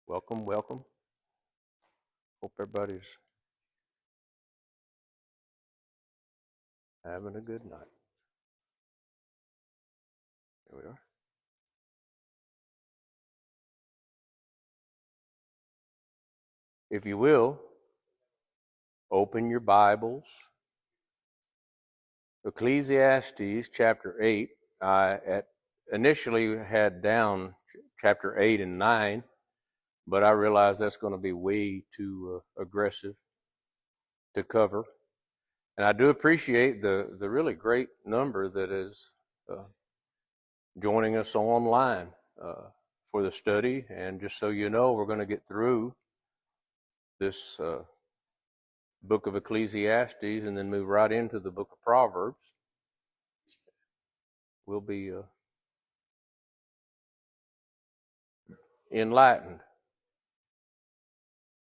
Welcome, welcome. Hope everybody's having a good night. Here we are. If you will, open your Bibles. Ecclesiastes chapter 8. Initially had down chapter 8 and 9, but I realized that's going to be way too aggressive to cover. And I do appreciate the really great number that is joining us online for the study. And just so you know, we're going to get through this book of Ecclesiastes and then move right into the book of Proverbs. We'll be enlightened.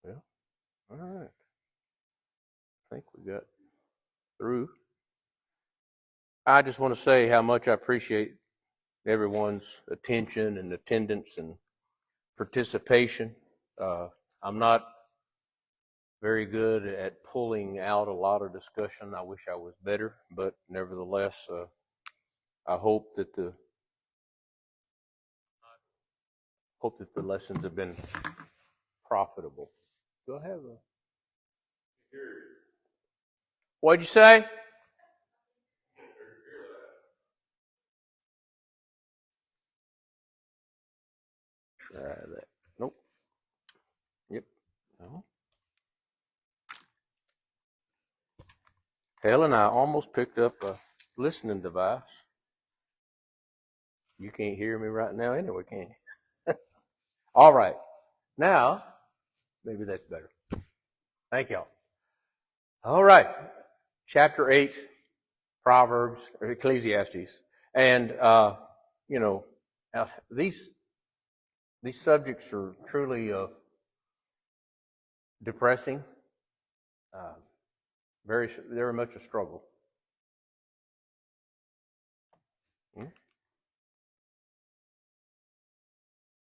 Well, all right. I think we got through. I just want to say how much I appreciate everyone's attention and attendance and participation. I'm not very good at pulling out a lot of discussion. I wish I was better, but nevertheless, I hope that the lessons have been profitable. Do I have a? What'd you say? Try that. Nope. Yep. No. Helen, I almost picked up a listening device. You can't hear me right now anyway, can you? All right. Now, maybe that's better. Thank y'all. All right. Chapter 8, Proverbs, or Ecclesiastes. And, these subjects are truly depressing, very much a struggle.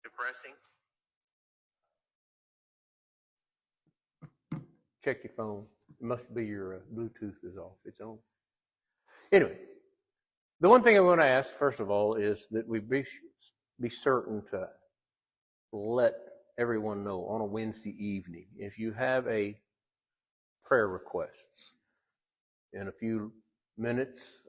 Depressing. Check your phone. It must be your Bluetooth is off. It's on. Anyway, the one thing I want to ask, first of all, is that we be certain to let everyone know on a Wednesday evening if you have a prayer requests. In a few minutes,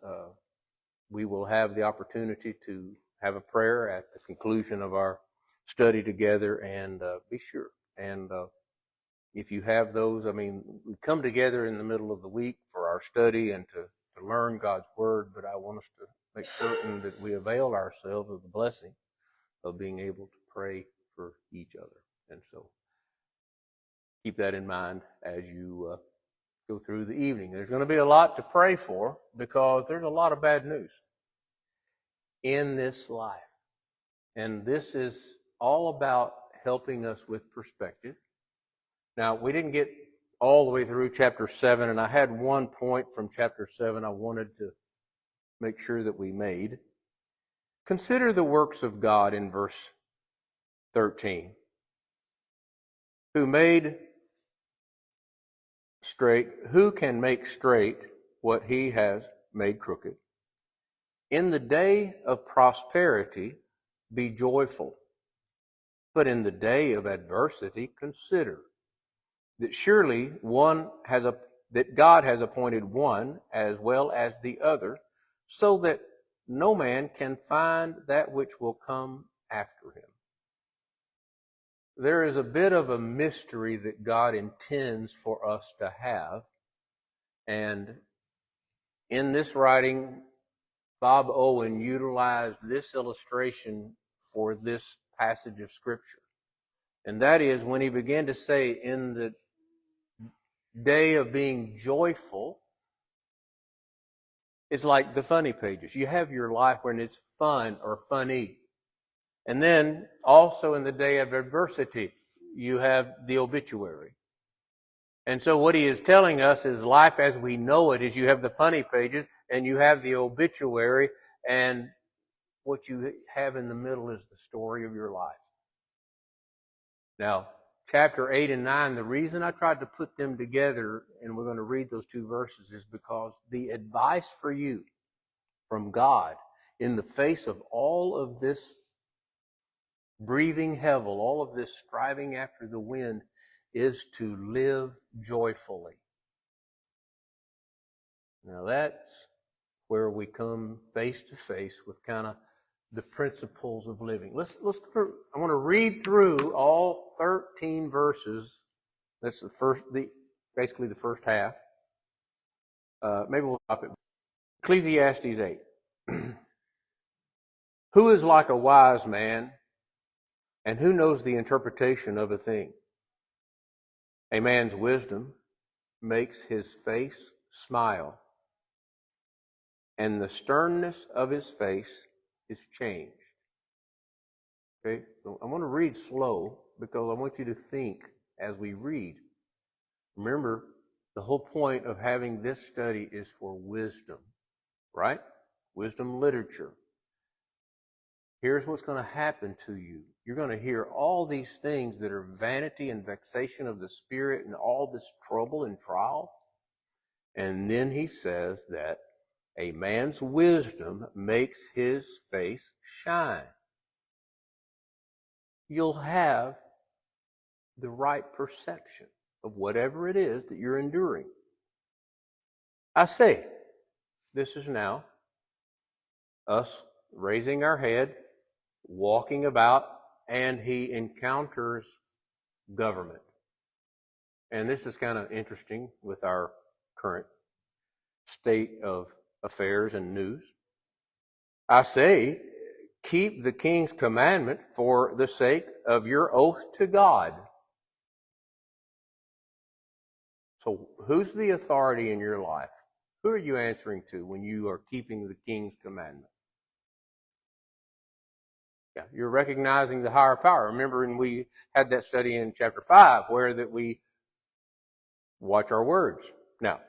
we will have the opportunity to have a prayer at the conclusion of our study together, and be sure. And if you have those, we come together in the middle of the week for our study and to learn God's Word, but I want us to make certain that we avail ourselves of the blessing of being able to pray for each other. And so keep that in mind as you go through the evening. There's going to be a lot to pray for because there's a lot of bad news in this life. And this is all about helping us with perspective. Now, we didn't get all the way through chapter 7, and I had one point from chapter 7 I wanted to make sure that we made. Consider the works of God in verse 13, who can make straight what he has made crooked. In the day of prosperity, be joyful. But in the day of adversity, consider that surely that God has appointed one as well as the other, so that no man can find that which will come after him. There is a bit of a mystery that God intends for us to have. And in this writing, Bob Owen utilized this illustration for this passage of Scripture. And that is when he began to say, in the day of being joyful, it's like the funny pages. You have your life when it's fun or funny. And then also in the day of adversity, you have the obituary. And so what he is telling us is life as we know it is you have the funny pages and you have the obituary, and what you have in the middle is the story of your life. Now, chapter 8 and 9, the reason I tried to put them together, and we're going to read those two verses, is because the advice for you from God in the face of all of this breathing hevel, all of this striving after the wind, is to live joyfully. Now that's where we come face to face with kind of the principles of living. I want to read through all 13 verses. That's basically the first half. Maybe we'll stop it. Ecclesiastes 8. Who is like a wise man, and who knows the interpretation of a thing? A man's wisdom makes his face smile, and the sternness of his face is changed. Okay, so I want to read slow because I want you to think as we read. Remember, the whole point of having this study is for wisdom, right? Wisdom literature. Here's what's going to happen to you. You're going to hear all these things that are vanity and vexation of the spirit and all this trouble and trial. And then he says that a man's wisdom makes his face shine. You'll have the right perception of whatever it is that you're enduring. I say, this is now us raising our head, walking about, and he encounters government. And this is kind of interesting with our current state of affairs and news. I say, keep the king's commandment for the sake of your oath to God. So who's the authority in your life? Who are you answering to when you are keeping the king's commandment? Yeah, you're recognizing the higher power. Remember, and we had that study in chapter 5 where that we watch our words. Now,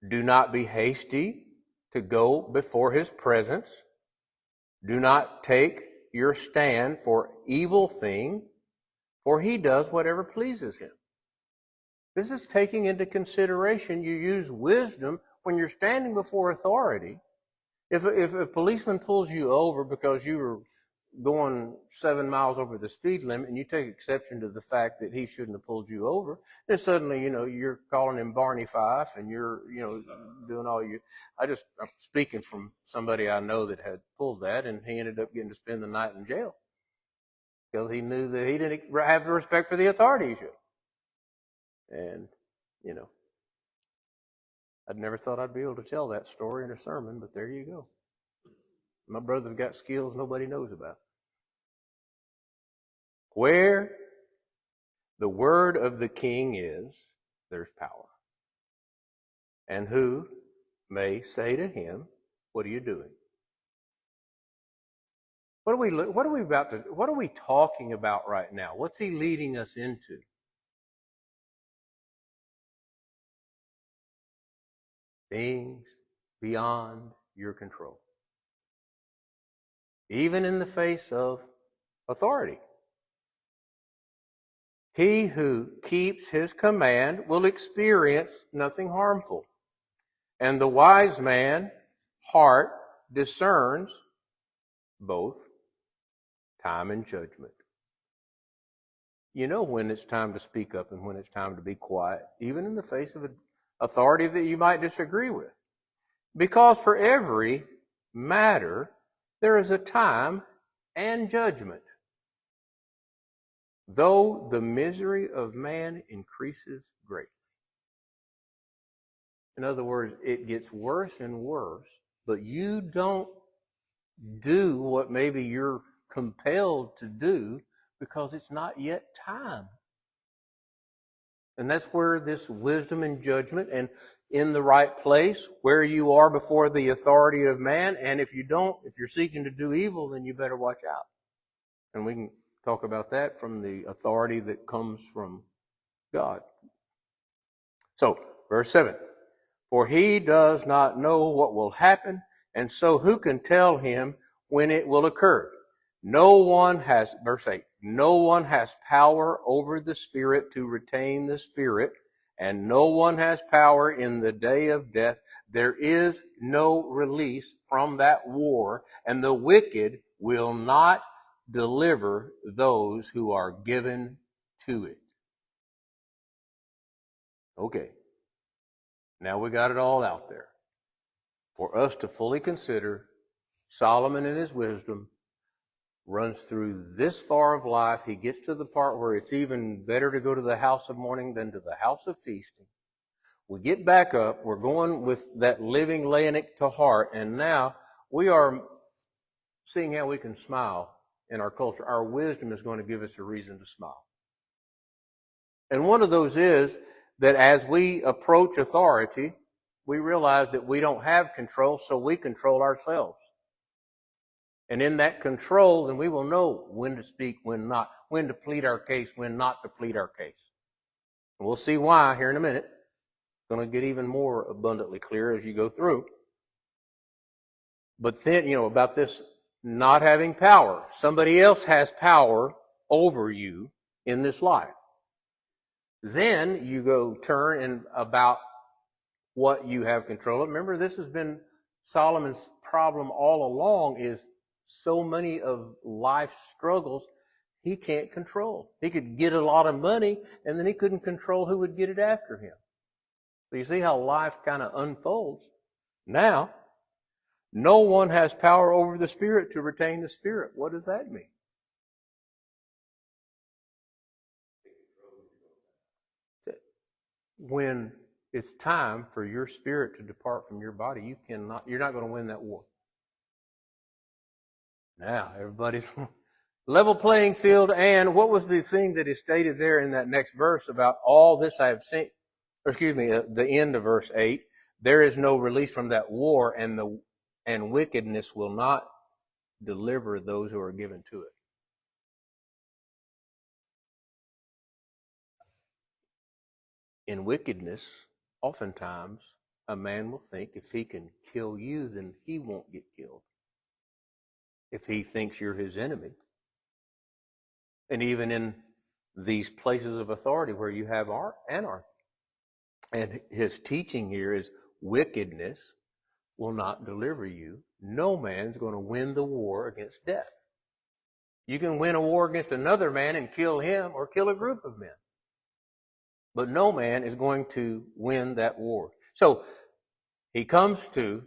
do not be hasty to go before his presence. Do not take your stand for evil thing, for he does whatever pleases him. This is taking into consideration you use wisdom when you're standing before authority. If a policeman pulls you over because you were going 7 miles over the speed limit and you take exception to the fact that he shouldn't have pulled you over, then suddenly, you're calling him Barney Fife and you're, doing all you. I'm speaking from somebody I know that had pulled that, and he ended up getting to spend the night in jail because he knew that he didn't have the respect for the authority he should. And, I'd never thought I'd be able to tell that story in a sermon, but there you go. My brother's got skills nobody knows about. Where the word of the king is, there's power. And who may say to him, what are you doing? What are we talking about right now? What's he leading us into? Things beyond your control. Even in the face of authority. He who keeps his command will experience nothing harmful. And the wise man's heart discerns both time and judgment. You know when it's time to speak up and when it's time to be quiet, even in the face of an authority that you might disagree with. Because for every matter, there is a time and judgment. Though the misery of man increases greatly. In other words, it gets worse and worse, but you don't do what maybe you're compelled to do because it's not yet time. And that's where this wisdom and judgment and in the right place, where you are before the authority of man, and if you're seeking to do evil, then you better watch out. And we can talk about that from the authority that comes from God. So, verse 7. For he does not know what will happen, and so who can tell him when it will occur? No one has, verse 8, no one has power over the Spirit to retain the Spirit, and no one has power in the day of death. There is no release from that war, and the wicked will not deliver those who are given to it. Okay. Now we got it all out there for us to fully consider. Solomon in his wisdom runs through this far of life. He gets to the part where it's even better to go to the house of mourning than to the house of feasting. We get back up. We're going with that living, laying it to heart. And now we are seeing how we can smile in our culture. Our wisdom is going to give us a reason to smile. And one of those is that as we approach authority, we realize that we don't have control, so we control ourselves. And in that control, then we will know when to speak, when not, when to plead our case, when not to plead our case. And we'll see why here in a minute. It's going to get even more abundantly clear as you go through. But then, about this not having power. Somebody else has power over you in this life. Then you go turn and about what you have control of. Remember, this has been Solomon's problem all along, is so many of life's struggles he can't control. He could get a lot of money, and then he couldn't control who would get it after him. So you see how life kind of unfolds. Now, no one has power over the Spirit to retain the Spirit. What does that mean? When it's time for your spirit to depart from your body, you're not going to win that war. Now, everybody's level playing field. And what was the thing that is stated there in that next verse about all this I have seen? The end of verse 8. There is no release from that war, and wickedness will not deliver those who are given to it. In wickedness, oftentimes, a man will think if he can kill you, then he won't get killed. If he thinks you're his enemy. And even in these places of authority where you have anarchy. And his teaching here is wickedness will not deliver you. No man's going to win the war against death. You can win a war against another man and kill him or kill a group of men. But no man is going to win that war. So he comes to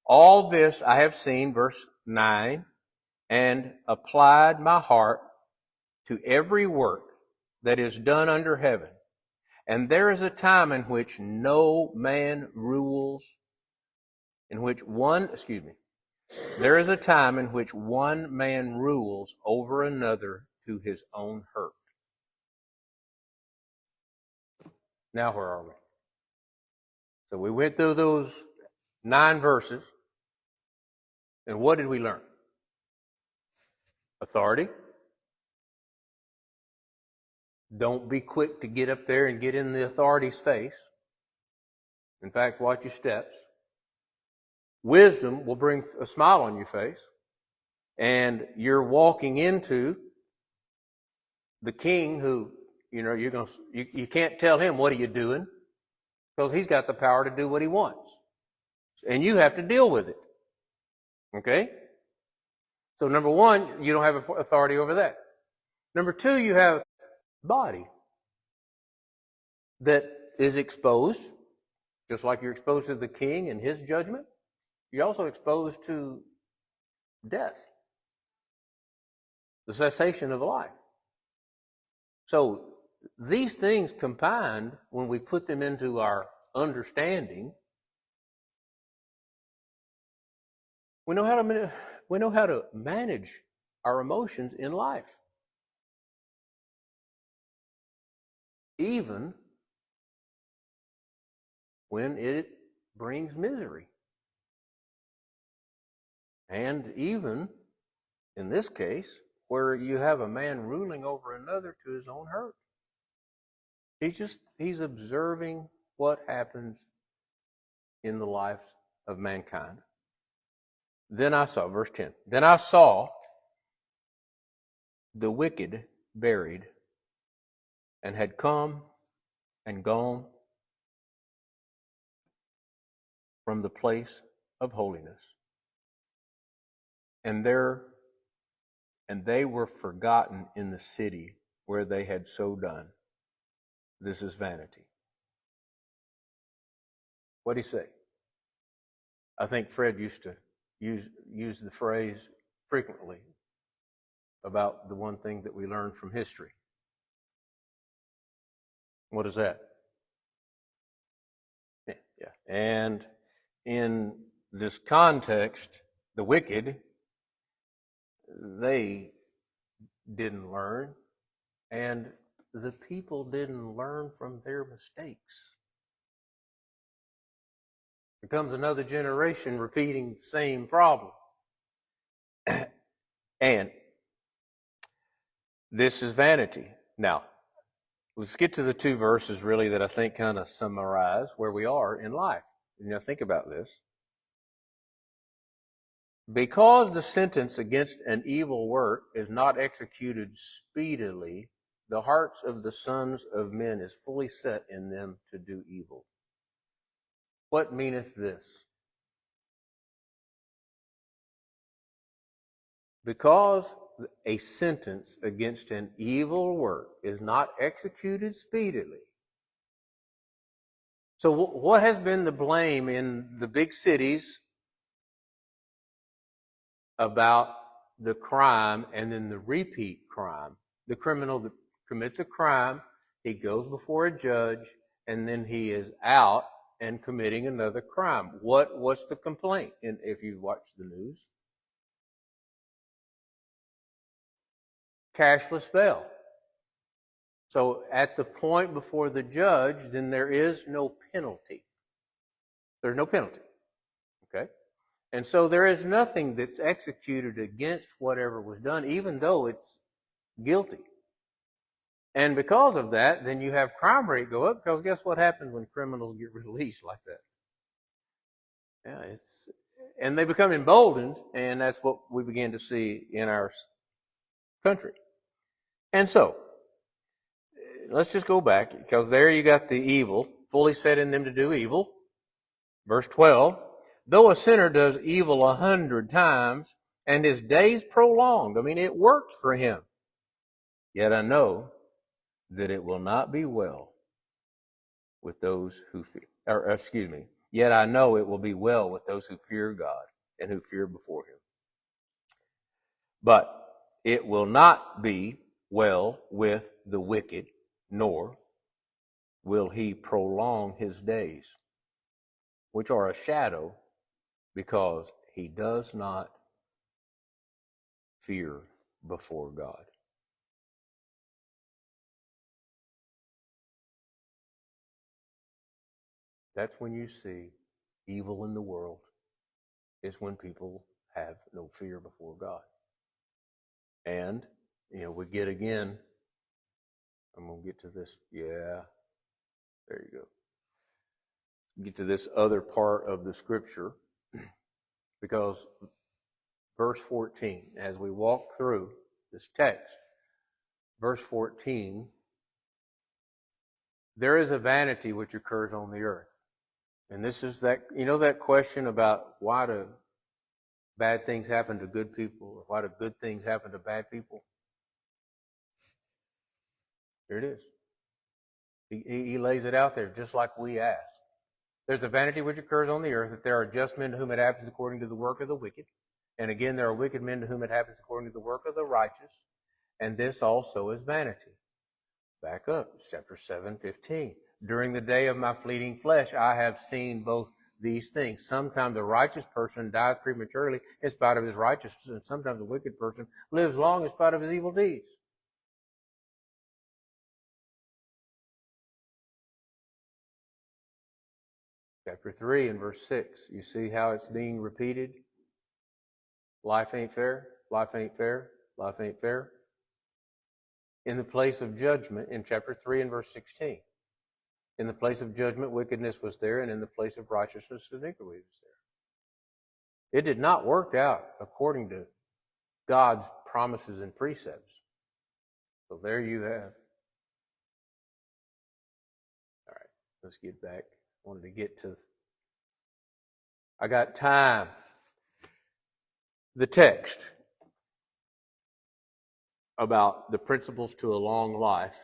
all this I have seen, verse 9, and applied my heart to every work that is done under heaven. And there is a time in which no man rules, there is a time in which one man rules over another to his own hurt. Now where are we? So we went through those 9 verses, and what did we learn? Authority. Don't be quick to get up there and get in the authority's face. In fact, watch your steps. Wisdom will bring a smile on your face, and you're walking into the king who, you can't tell him, what are you doing? Because he's got the power to do what he wants. And you have to deal with it. Okay? So number 1, you don't have authority over that. Number 2, you have body that is exposed, just like you're exposed to the king and his judgment. You're also exposed to death, the cessation of life. So these things combined, when we put them into our understanding, we know how to manage our emotions in life. Even when it brings misery. And even, in this case, where you have a man ruling over another to his own hurt. He's observing what happens in the life of mankind. Then I saw, verse 10, then I saw the wicked buried and had come and gone from the place of holiness. And they were forgotten in the city where they had so done. This is vanity. What did he say? I think Fred used to use the phrase frequently about the one thing that we learned from history. What is that? Yeah. And in this context, the wicked, they didn't learn, and the people didn't learn from their mistakes. Here comes another generation repeating the same problem. And this is vanity. Now, let's get to the two verses really that I think kind of summarize where we are in life. Think about this. Because the sentence against an evil work is not executed speedily, the hearts of the sons of men is fully set in them to do evil. What meaneth this? Because a sentence against an evil work is not executed speedily. So what has been the blame in the big cities about the crime and then the repeat crime? The criminal that commits a crime, he goes before a judge, and then he is out and committing another crime. What's the complaint? And if you watch the news, cashless bail. So at the point before the judge, then there is no penalty. There's no penalty. Okay? And so there is nothing that's executed against whatever was done, even though it's guilty. And because of that, then you have crime rate go up, because guess what happens when criminals get released like that? Yeah, and they become emboldened, and that's what we begin to see in our country. And so, let's just go back, because there you got the evil, fully set in them to do evil. Verse 12, though a sinner does evil 100 times, and his days prolonged, it worked for him. Yet I know that it will not be well with those who fear, yet I know it will be well with those who fear God and who fear before him. But it will not be well with the wicked, nor will he prolong his days, which are a shadow, because he does not fear before God. That's when you see evil in the world, is when people have no fear before God. And, we get again, I'm going to get to this. Yeah, there you go. Get to this other part of the scripture, because verse 14, as we walk through this text, verse 14, there is a vanity which occurs on the earth. And this is that, that question about why do bad things happen to good people, or why do good things happen to bad people? Here it is. He lays it out there just like we ask. There's a vanity which occurs on the earth, that there are just men to whom it happens according to the work of the wicked. And again, there are wicked men to whom it happens according to the work of the righteous. And this also is vanity. Back up, chapter 7:15. During the day of my fleeting flesh, I have seen both these things. Sometimes a righteous person dies prematurely in spite of his righteousness, and sometimes a wicked person lives long in spite of his evil deeds. Chapter 3 and verse 6. You see how it's being repeated? Life ain't fair, life ain't fair, life ain't fair. In the place of judgment, in chapter 3 and verse 16. In the place of judgment, wickedness was there, and in the place of righteousness, iniquity was there. It did not work out according to God's promises and precepts. So there you have. All right, let's get back. I wanted to get to, I got time. The text about the principles to a long life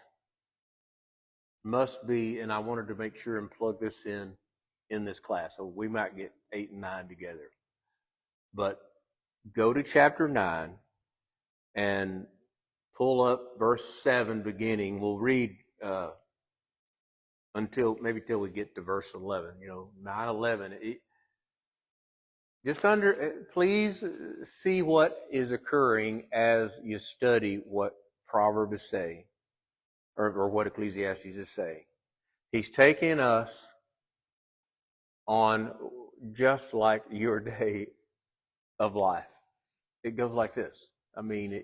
must be, and I wanted to make sure and plug this in this class. So we might get 8 and 9 together. But go to chapter 9 and pull up verse 7 beginning. We'll read until we get to verse 11. 9, 11. Please see what is occurring as you study what Proverbs say, or what Ecclesiastes is saying. He's taking us on just like your day of life. It goes like this. I mean,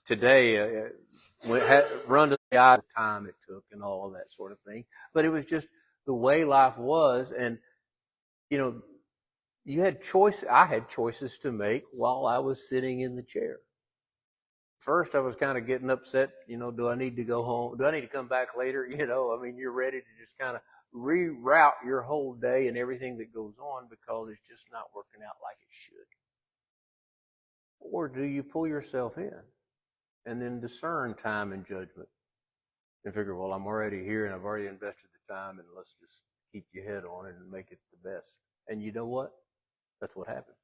today, run to the eye of time it took and all of that sort of thing. But it was just the way life was. And, you had I had choices to make while I was sitting in the chair. First, I was kind of getting upset. Do I need to go home? Do I need to come back later? You're ready to just kind of reroute your whole day and everything that goes on because it's just not working out like it should. Or do you pull yourself in and then discern time and judgment and figure, well, I'm already here and I've already invested the time, and let's just keep your head on it and make it the best. And you know what? That's what happened.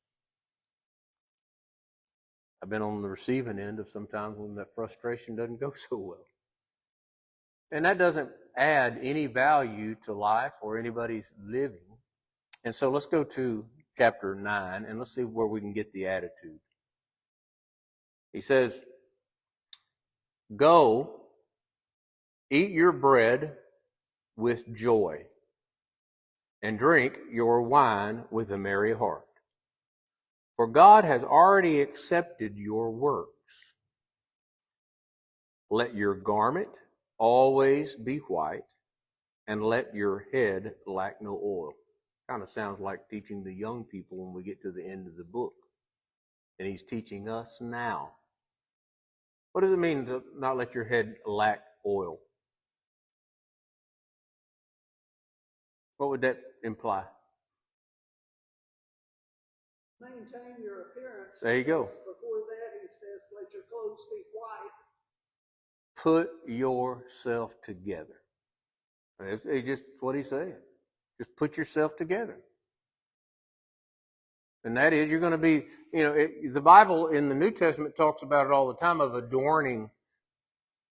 I've been on the receiving end of sometimes when that frustration doesn't go so well. And that doesn't add any value to life or anybody's living. And so let's go to chapter 9 and let's see where we can get the attitude. He says, go, eat your bread with joy, and drink your wine with a merry heart. For God has already accepted your works. Let your garment always be white, and let your head lack no oil. Kind of sounds like teaching the young people when we get to the end of the book. And he's teaching us now. What does it mean to not let your head lack oil? What would that imply? Maintain your appearance. There you go. Before that, he says, let your clothes be white. Put yourself together. It's just what he's saying. Just put yourself together. And that is, you're going to be, the Bible in the New Testament talks about it all the time of adorning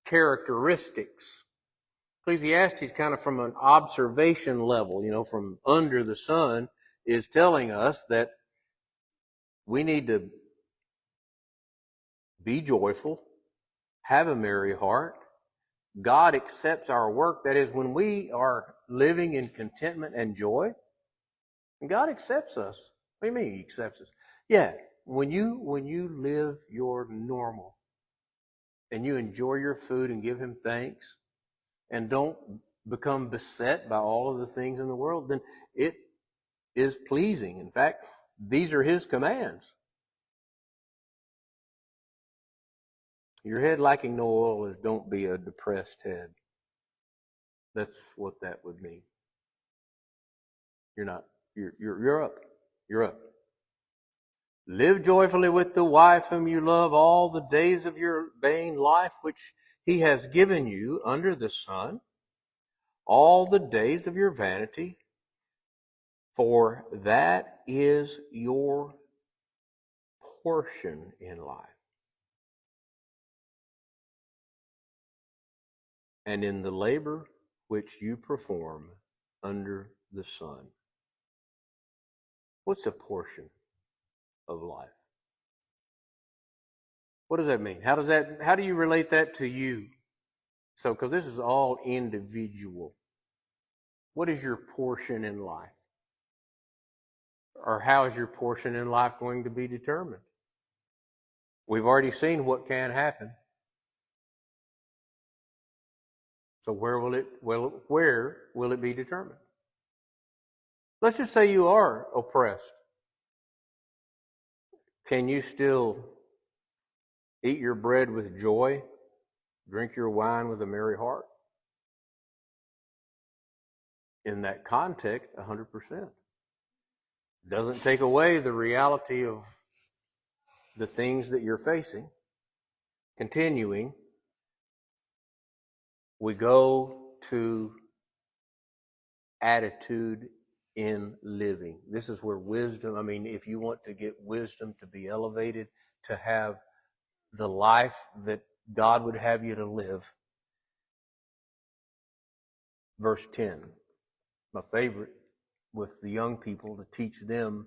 characteristics. Ecclesiastes, kind of from an observation level, from under the sun, is telling us that we need to be joyful, have a merry heart. God accepts our work. That is, when we are living in contentment and joy, God accepts us. What do you mean He accepts us? Yeah, when you live your normal and you enjoy your food and give Him thanks and don't become beset by all of the things in the world, then it is pleasing. In fact, these are His commands. Your head lacking no oil is don't be a depressed head. That's what that would mean. You're not. You're up. You're up. Live joyfully with the wife whom you love all the days of your vain life, which He has given you under the sun, all the days of your vanity, for that is your portion in life. And in the labor which you perform under the sun. What's a portion of life? What does that mean? How do you relate that to you? So, because this is all individual. What is your portion in life? Or how is your portion in life going to be determined? We've already seen what can happen. So where will it be determined? Let's just say you are oppressed. Can you still eat your bread with joy drink your wine with a merry heart. In that context, 100%. Doesn't take away the reality of the things that you're facing. Continuing, we go to attitude in living. This is where wisdom, if you want to get wisdom to be elevated, to have the life that God would have you to live. Verse 10, my favorite with the young people, to teach them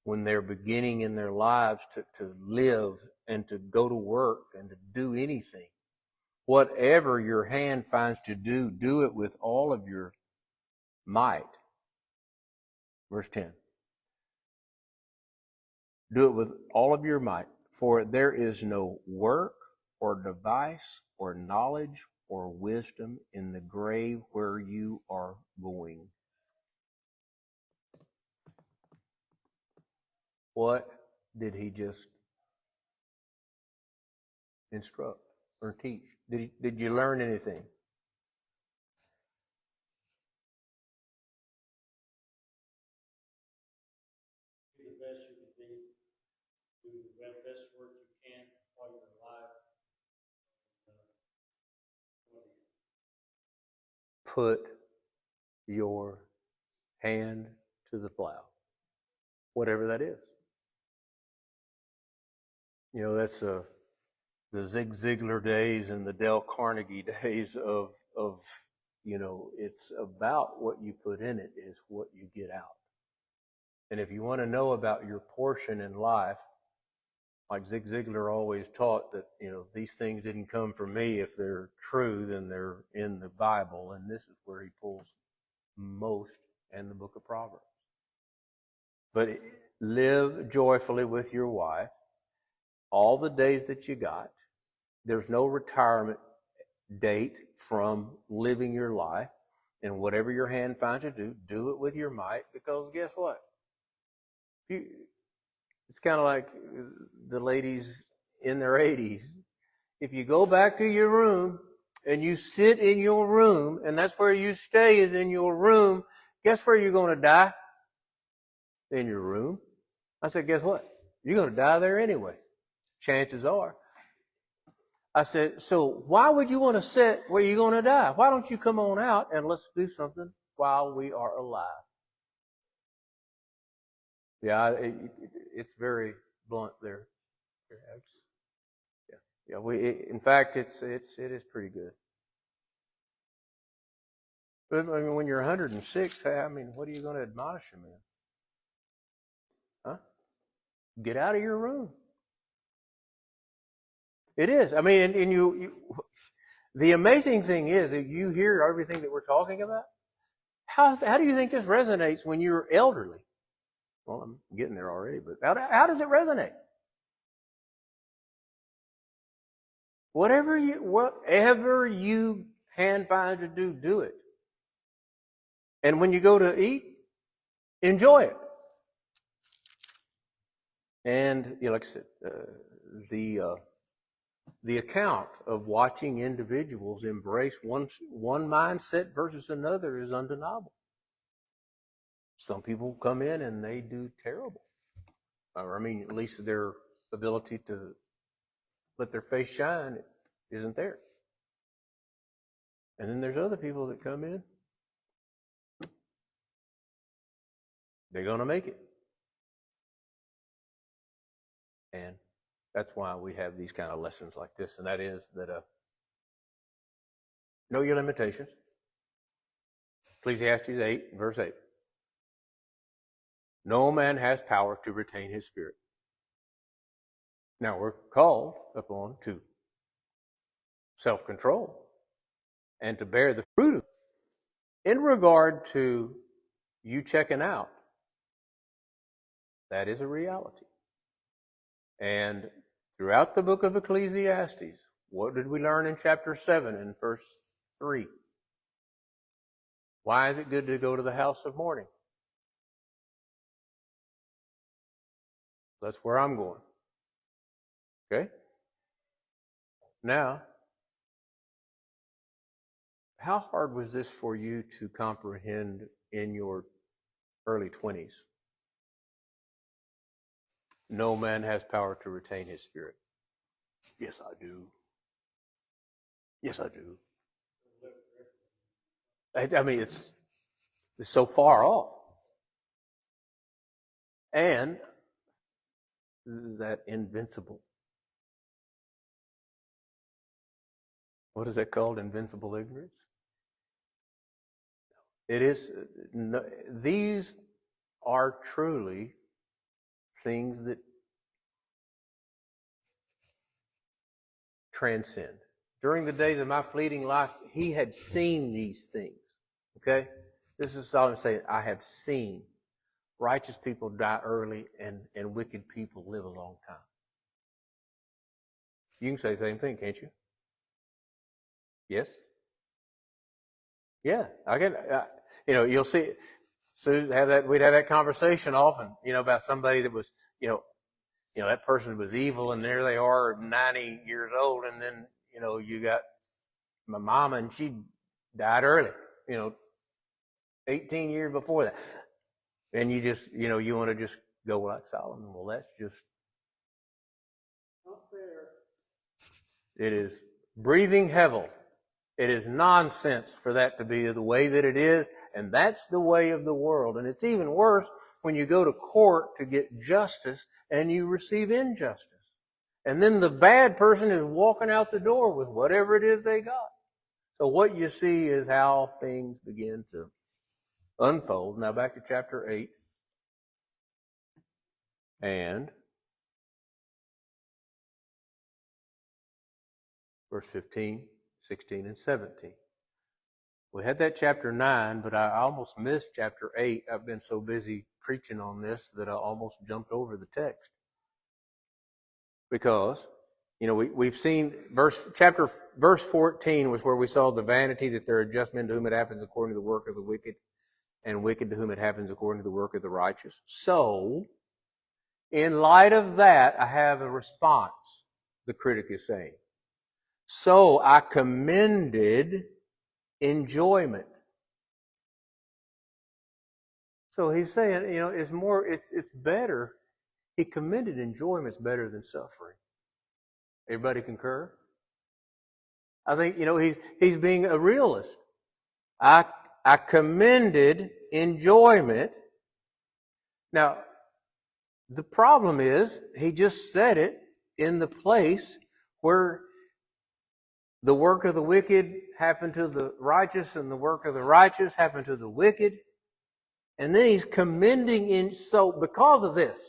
when they're beginning in their lives to live and to go to work and to do anything. Whatever your hand finds to do, do it with all of your might. Verse 10. Do it with all of your might, for there is no work or device or knowledge or wisdom in the grave where you are going. What did he just instruct or teach? Did you learn anything? Do the best you can be. Do the best work you can while you're alive. Put your hand to the plow, whatever that is. That's the Zig Ziglar days and the Dale Carnegie days of it's about what you put in it is what you get out. And if you want to know about your portion in life, like Zig Ziglar always taught that, these things didn't come from me. If they're true, then they're in the Bible. And this is where he pulls most in the book of Proverbs. But live joyfully with your wife all the days that you got. There's no retirement date from living your life. And whatever your hand finds to do, do it with your might, because guess what? It's kind of like the ladies in their 80s. If you go back to your room and you sit in your room, and that's where you stay, is in your room, guess where you're going to die? In your room. I said, guess what? You're going to die there anyway. Chances are. I said, so why would you want to sit where you're going to die? Why don't you come on out and let's do something while we are alive? Yeah, it's very blunt there. Yeah. In fact, it is pretty good. But when you're 106, what are you going to admonish him in? Huh? Get out of your room. It is. And you the amazing thing is that you hear everything that we're talking about. How do you think this resonates when you're elderly? Well, I'm getting there already, but how does it resonate? Whatever you hand find to do, do it. And when you go to eat, enjoy it. And like I said, the account of watching individuals embrace one mindset versus another is undeniable. Some people come in and they do terrible. At least their ability to let their face shine isn't there. And then there's other people that come in, they're going to make it. And that's why we have these kind of lessons like this, and that is that know your limitations. Ecclesiastes 8, verse 8. No man has power to retain his spirit. Now we're called upon to self-control and to bear the fruit of it. In regard to you checking out, that is a reality. And throughout the book of Ecclesiastes, what did we learn in chapter 7 and verse 3? Why is it good to go to the house of mourning? That's where I'm going. Okay? Now, how hard was this for you to comprehend in your early 20s? No man has power to retain his spirit. Yes, I do. Yes, I do. I mean, it's so far off. And that invincible. What is that called? Invincible ignorance? It is. These are truly things that transcend. During the days of my fleeting life, he had seen these things. Okay? This is all I'm saying. I have seen righteous people die early and wicked people live a long time. You can say the same thing, can't you? Yes? Yeah, I can. You'll see. So we'd have that conversation often, about somebody that was, that person was evil, and there they are, 90 years old, and then, you got my mama, and she died early, 18 years before that. And you just, you want to just go like Solomon. Well, that's just Not fair. It is breathing hell. It is nonsense for that to be the way that it is, and that's the way of the world. And it's even worse when you go to court to get justice and you receive injustice. And then the bad person is walking out the door with whatever it is they got. So what you see is how things begin to unfold. Now back to chapter 8. And verse 15, 16, and 17. We had that chapter 9, but I almost missed chapter 8. I've been so busy preaching on this that I almost jumped over the text. Because, we've seen verse 14 was where we saw the vanity that there are just men to whom it happens according to the work of the wicked, and wicked to whom it happens according to the work of the righteous. So, in light of that, I have a response, the critic is saying. So I commended enjoyment. So he's saying, it's better. He commended enjoyment's better than suffering. Everybody concur? I think, he's being a realist. I commended enjoyment. Now, the problem is, he just said it in the place where the work of the wicked happened to the righteous, and the work of the righteous happened to the wicked. And then he's commending so because of this,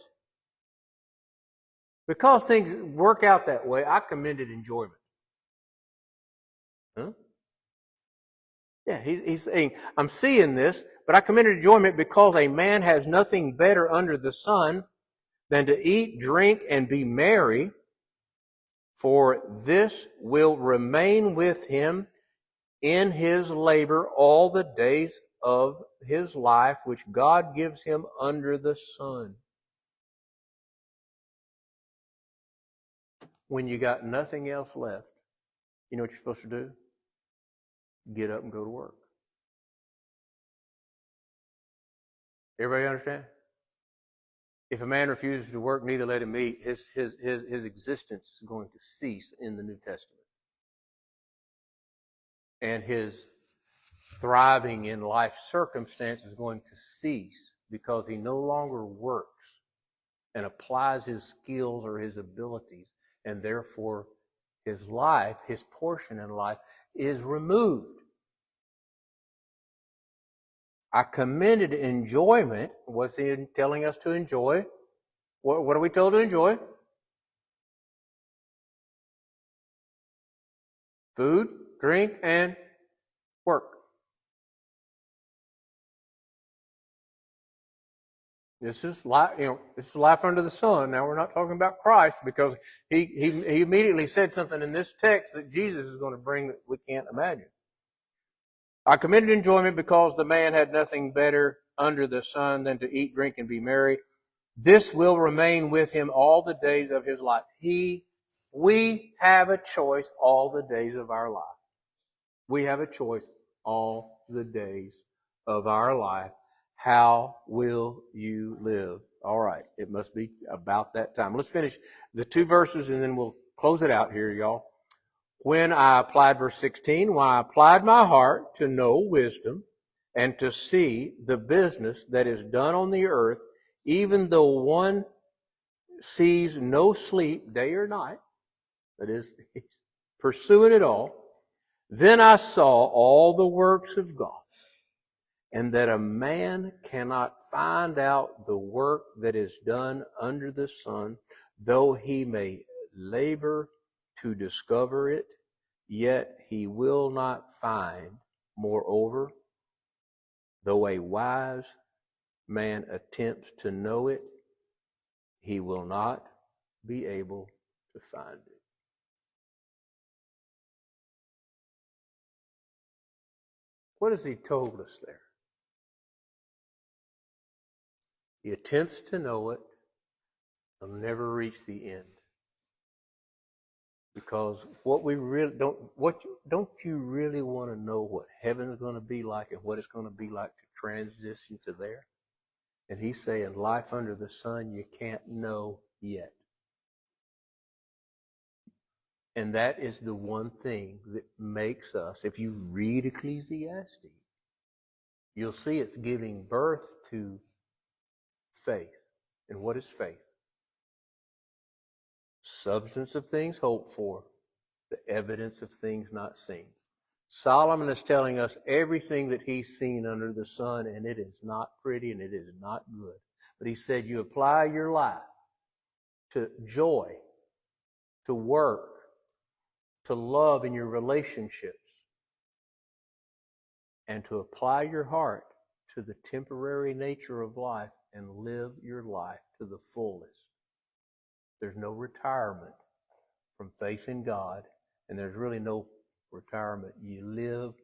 because things work out that way, I commended enjoyment. Huh? Yeah, he's saying, I'm seeing this, but I commended enjoyment because a man has nothing better under the sun than to eat, drink, and be merry, for this will remain with him in his labor all the days of his life, which God gives him under the sun. When you got nothing else left, you know what you're supposed to do? Get up and go to work. Everybody understand? If a man refuses to work, neither let him eat. His existence is going to cease in the New Testament. And his thriving in life circumstance is going to cease because he no longer works and applies his skills or his abilities, and therefore his life, his portion in life, is removed. I commended enjoyment. What's he telling us to enjoy? What are we told to enjoy? Food, drink, and work. This is life, this is life under the sun. Now we're not talking about Christ, because he immediately said something in this text that Jesus is going to bring that we can't imagine. I commended enjoyment because the man had nothing better under the sun than to eat, drink, and be merry. This will remain with him all the days of his life. We have a choice all the days of our life. We have a choice all the days of our life, how will you live? All right, it must be about that time. Let's finish the 2 verses and then we'll close it out here, y'all. When I applied, verse 16, when I applied my heart to know wisdom and to see the business that is done on the earth, even though one sees no sleep day or night, that is, pursuing it all, then I saw all the works of God, and that a man cannot find out the work that is done under the sun, though he may labor to discover it, yet he will not find. Moreover, though a wise man attempts to know it, he will not be able to find it. What has he told us there? He attempts to know it, he'll never reach the end. Because what we really don't you really want to know what heaven's going to be like and what it's going to be like to transition to there? And he's saying life under the sun you can't know yet. And that is the one thing that makes us, if you read Ecclesiastes, you'll see it's giving birth to faith. And what is faith? Substance of things hoped for, the evidence of things not seen. Solomon is telling us everything that he's seen under the sun, and it is not pretty and it is not good. But he said you apply your life to joy, to work, to love in your relationships, and to apply your heart to the temporary nature of life and live your life to the fullest. There's no retirement from faith in God, and there's really no retirement. You live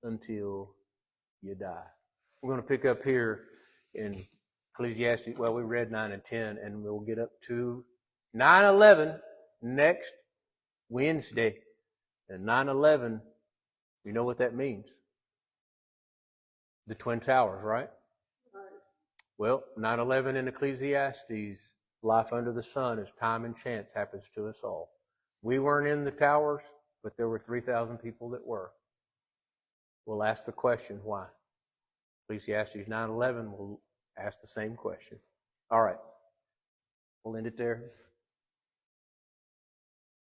until you die. We're going to pick up here in Ecclesiastes. Well, we read 9 and 10, and we'll get up to 9:11 next Wednesday. And 9:11, you know what that means? The Twin Towers, right? Well, 9:11 in Ecclesiastes, life under the sun is time and chance happens to us all. We weren't in the towers, but there were 3,000 people that were. We'll ask the question, why? Ecclesiastes 9:11 will ask the same question. All right. We'll end it there.